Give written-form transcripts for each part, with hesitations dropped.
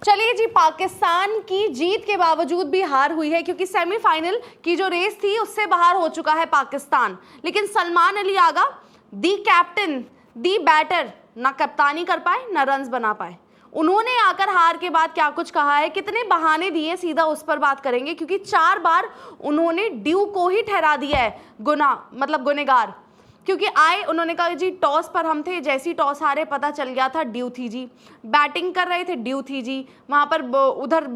चलिए जी, पाकिस्तान की जीत के बावजूद भी हार हुई है क्योंकि सेमीफाइनल की जो रेस थी उससे बाहर हो चुका है पाकिस्तान। लेकिन सलमान अली आगा, दी कैप्टन, दी बैटर, ना कप्तानी कर पाए ना रन्स बना पाए। उन्होंने आकर हार के बाद क्या कुछ कहा है, कितने बहाने दिए, सीधा उस पर बात करेंगे क्योंकि 4 बार उन्होंने ड्यू को ही ठहरा दिया है गुनहगार। क्योंकि उन्होंने कहा जी टॉस पर हम थे, जैसी टॉस हारे पता चल गया था ड्यू थी जी, बैटिंग कर रहे थे ड्यू थी जी, वहाँ पर उधर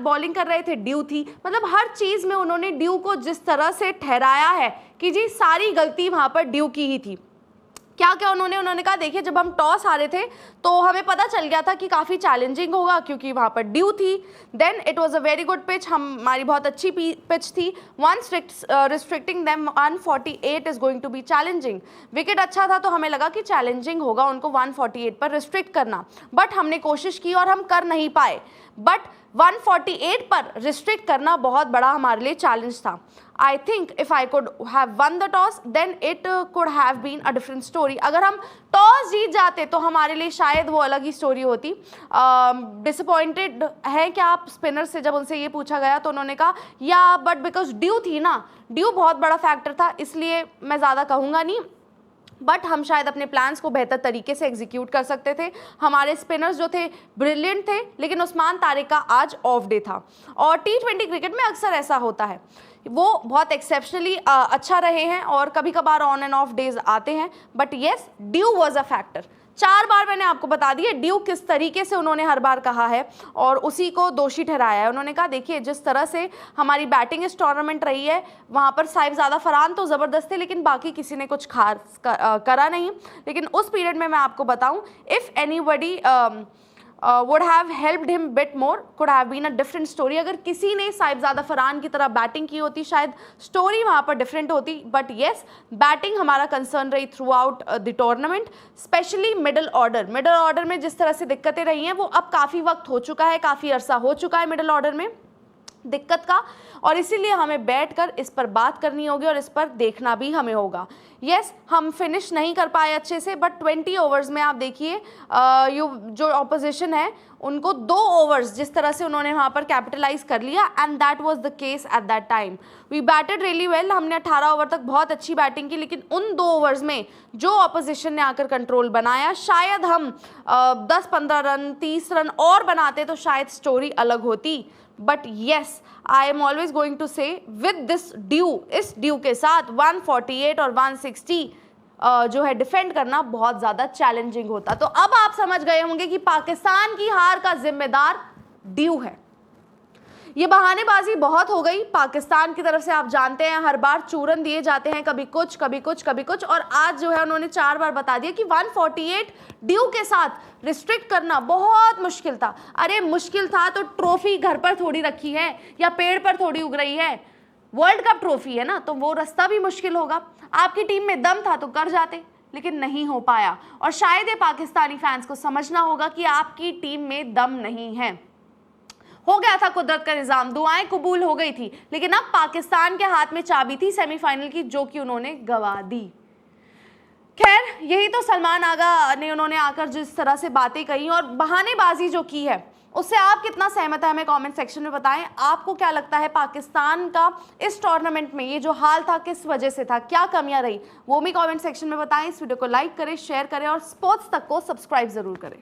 बॉलिंग कर रहे थे ड्यू थी। मतलब हर चीज़ में उन्होंने ड्यू को जिस तरह से ठहराया है कि जी सारी गलती वहाँ पर ड्यू की ही थी। क्या क्या उन्होंने कहा, देखिए जब हम टॉस हारे थे तो हमें पता चल गया था कि काफ़ी चैलेंजिंग होगा क्योंकि वहाँ पर ड्यू थी। Then it was a very good pitch, हमारी बहुत अच्छी पिच थी। Restricting them 148 is going to be challenging. Wicket अच्छा था तो हमें लगा कि चैलेंजिंग होगा उनको 148 पर रिस्ट्रिक्ट करना, बट हमने कोशिश की और हम कर नहीं पाए। बट 148 पर रिस्ट्रिक्ट करना बहुत बड़ा हमारे लिए चैलेंज था। I think if I could have won the toss then it could have been a different story. अगर हम टॉस जीत जाते तो हमारे लिए शायद वो अलग ही स्टोरी होती। डिसअपॉइंटेड है क्या आप स्पिनर से, जब उनसे ये पूछा गया तो उन्होंने कहा या बट बिकॉज ड्यू थी ना, ड्यू बहुत बड़ा फैक्टर था, इसलिए मैं ज़्यादा कहूँगा नहीं, बट हम शायद अपने प्लान्स को बेहतर तरीके से एग्जीक्यूट कर सकते थे। हमारे स्पिनर्स जो थे ब्रिलियंट थे, लेकिन उस्मान तारिक का आज ऑफ डे था। और T20 क्रिकेट में अक्सर ऐसा होता है, वो बहुत एक्सेप्शनली अच्छा रहे हैं और कभी कभार ऑन एंड ऑफ डेज आते हैं, but yes due was a factor. 4 बार मैंने आपको बता दिया ड्यू किस तरीके से उन्होंने हर बार कहा है और उसी को दोषी ठहराया है। उन्होंने कहा देखिए जिस तरह से हमारी बैटिंग इस टूर्नामेंट रही है, वहाँ पर साहिबजादा फरहान तो ज़बरदस्त थे लेकिन बाकी किसी ने कुछ खास करा नहीं। लेकिन उस पीरियड में मैं आपको बताऊँ, if anybody would have helped him bit more, could have been a different story। अगर किसी ने साहिबजादा फरहान की तरह बैटिंग की होती शायद स्टोरी वहाँ पर डिफरेंट होती। बट येस, बैटिंग हमारा कंसर्न रही through out the tournament, specially middle order में जिस तरह से दिक्कतें रही हैं वो अब काफ़ी वक्त हो चुका है, काफ़ी अरसा हो चुका है मिडल ऑर्डर में दिक्कत का, और इसीलिए हमें बैठकर इस पर बात करनी होगी और इस पर देखना भी हमें होगा। यस, हम फिनिश नहीं कर पाए अच्छे से, बट 20 ओवर्स में आप देखिए जो ऑपोजिशन है उनको 2 ओवर्स जिस तरह से उन्होंने वहाँ पर कैपिटलाइज कर लिया, and that was the case at that time. We batted really well, हमने 18 ओवर तक बहुत अच्छी बैटिंग की, लेकिन उन 2 ओवर्स में जो ऑपोजिशन ने आकर कंट्रोल बनाया, शायद हम 10-15 रन 30 रन और बनाते तो शायद स्टोरी अलग होती। But yes, I am always going to say with this due, इस ड्यू के साथ 148 और 160 जो है डिफेंड करना बहुत ज़्यादा चैलेंजिंग होता। तो अब आप समझ गए होंगे कि पाकिस्तान की हार का जिम्मेदार ड्यू है। ये बहानेबाजी बहुत हो गई पाकिस्तान की तरफ से, आप जानते हैं हर बार चूरन दिए जाते हैं, कभी कुछ कभी कुछ कभी कुछ, और आज जो है उन्होंने 4 बार बता दिया कि 148 ड्यू के साथ रिस्ट्रिक्ट करना बहुत मुश्किल था। अरे मुश्किल था तो ट्रॉफी घर पर थोड़ी रखी है या पेड़ पर थोड़ी उग रही है, वर्ल्ड कप ट्रॉफी है ना, तो वो रास्ता भी मुश्किल होगा। आपकी टीम में दम था तो कर जाते, लेकिन नहीं हो पाया, और शायद ये पाकिस्तानी फैंस को समझना होगा कि आपकी टीम में दम नहीं है। हो गया था कुदरत का निज़ाम, दुआएं कबूल हो गई थी, लेकिन अब पाकिस्तान के हाथ में चाबी थी सेमीफाइनल की, जो कि उन्होंने गवा दी। खैर, यही तो सलमान आगा ने उन्होंने आकर जिस तरह से बातें कही और बहानेबाजी जो की है, उससे आप कितना सहमत है हमें कमेंट सेक्शन में बताएं। आपको क्या लगता है पाकिस्तान का इस टूर्नामेंट में ये जो हाल था किस वजह से था, क्या कमियां रही, वो भी कमेंट सेक्शन में बताएं। इस वीडियो को लाइक करें, शेयर करें और स्पोर्ट्स तक को सब्सक्राइब जरूर करें।